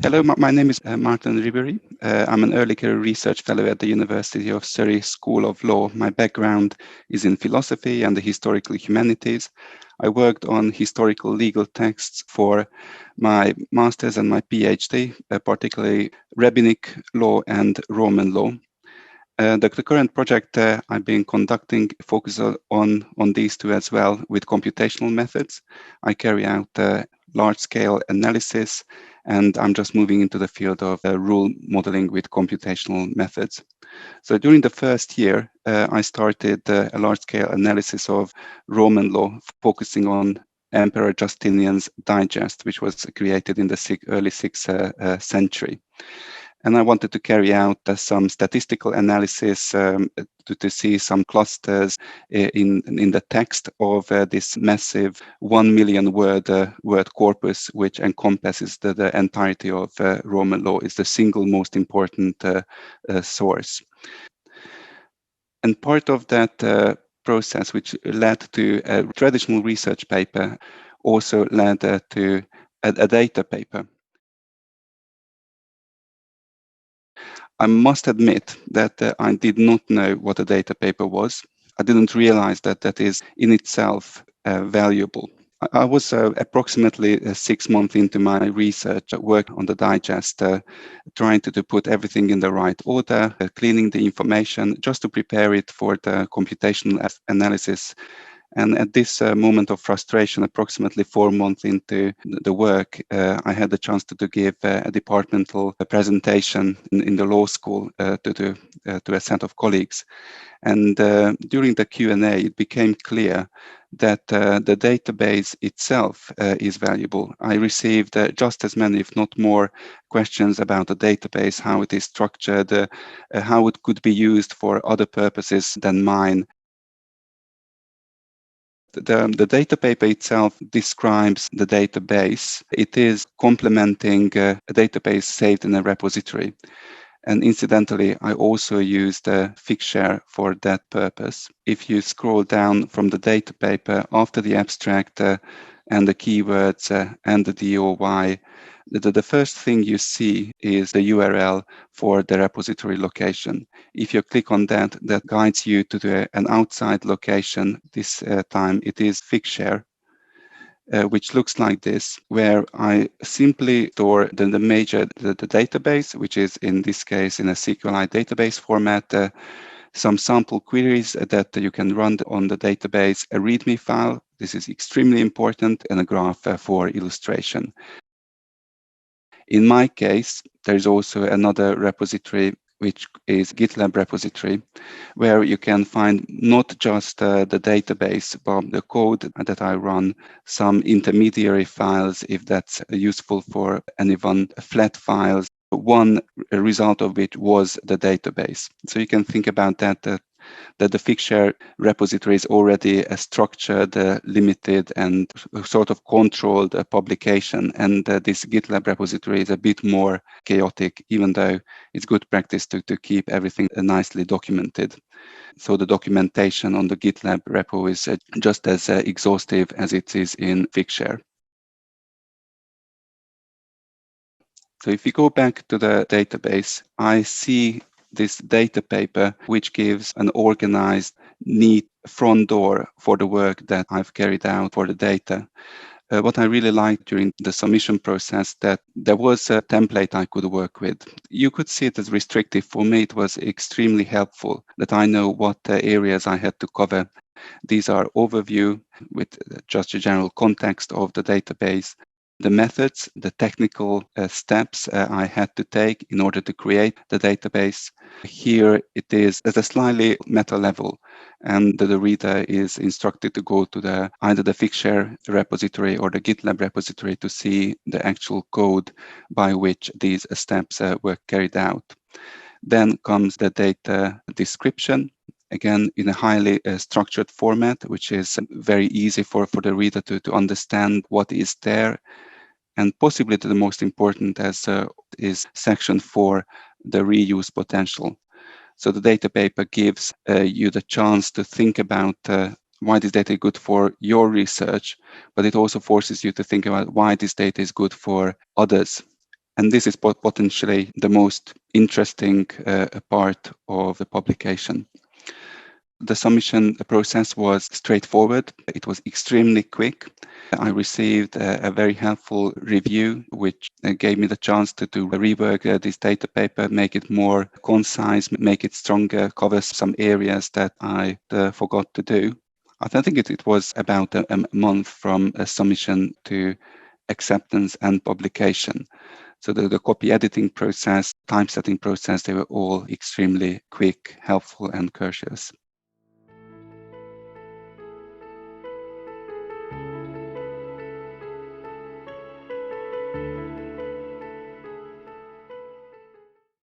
Hello, my name is Marton Ribary. I'm an early career research fellow at the University of Surrey School of Law. My background is in philosophy and the historical humanities. I worked on historical legal texts for my master's and my PhD, particularly rabbinic law and Roman law. The current project I've been conducting focuses on these two as well with computational methods. I carry out large-scale analysis, and I'm just moving into the field of rule modeling with computational methods. So during the first year, I started a large-scale analysis of Roman law, focusing on Emperor Justinian's Digest, which was created in the early 6th century. And I wanted to carry out some statistical analysis to see some clusters in the text of this massive 1 million word corpus, which encompasses the entirety of Roman law. Is the single most important source. And part of that process, which led to a traditional research paper, also led to a data paper. I must admit that I did not know what a data paper was. I didn't realize that that is in itself valuable. I was approximately 6 months into my research work on the digest, trying to put everything in the right order, cleaning the information just to prepare it for the computational analysis. And at this moment of frustration, approximately 4 months into the work, I had the chance to give a departmental presentation in the law school to a set of colleagues. And during the Q&A, it became clear that the database itself is valuable. I received just as many, if not more, questions about the database, how it is structured, how it could be used for other purposes than mine. The data paper itself describes the database. It is complementing a database saved in a repository. And incidentally, I also used Figshare for that purpose. If you scroll down from the data paper after the abstract and the keywords and the DOI, the first thing you see is the URL for the repository location. If you click on that, that guides you to an outside location. This time it is Figshare, which looks like this, where I simply store the database, which is in this case in a SQLite database format, some sample queries that you can run on the database, a README file. This is extremely important, and a graph for illustration. In my case, there is also another repository, which is GitLab repository, where you can find not just the database, but the code that I run, some intermediary files, if that's useful for anyone, flat files, one result of which was the database. So you can think about that the Figshare repository is already a structured, limited, and sort of controlled publication. And this GitLab repository is a bit more chaotic, even though it's good practice to keep everything nicely documented. So the documentation on the GitLab repo is just as exhaustive as it is in Figshare. So if you go back to the database, I see this data paper, which gives an organized, neat front door for the work that I've carried out for the data. What I really liked during the submission process, that there was a template I could work with. You could see it as restrictive. For me, it was extremely helpful that I know what areas I had to cover. These are overview with just a general context of the database, the methods, the technical steps I had to take in order to create the database. Here it is at a slightly meta level, and the reader is instructed to go to either the Figshare repository or the GitLab repository to see the actual code by which these steps were carried out. Then comes the data description, again in a highly structured format, which is very easy for the reader to understand what is there. And possibly the most important is section 4, the reuse potential. So the data paper gives you the chance to think about why this data is good for your research, but it also forces you to think about why this data is good for others. And this is potentially the most interesting part of the publication. The submission process was straightforward. It was extremely quick. I received a very helpful review, which gave me the chance to rework this data paper, make it more concise, make it stronger, cover some areas that I forgot to do. I think it was about a month from submission to acceptance and publication. So the copy editing process, typesetting process, they were all extremely quick, helpful, and courteous.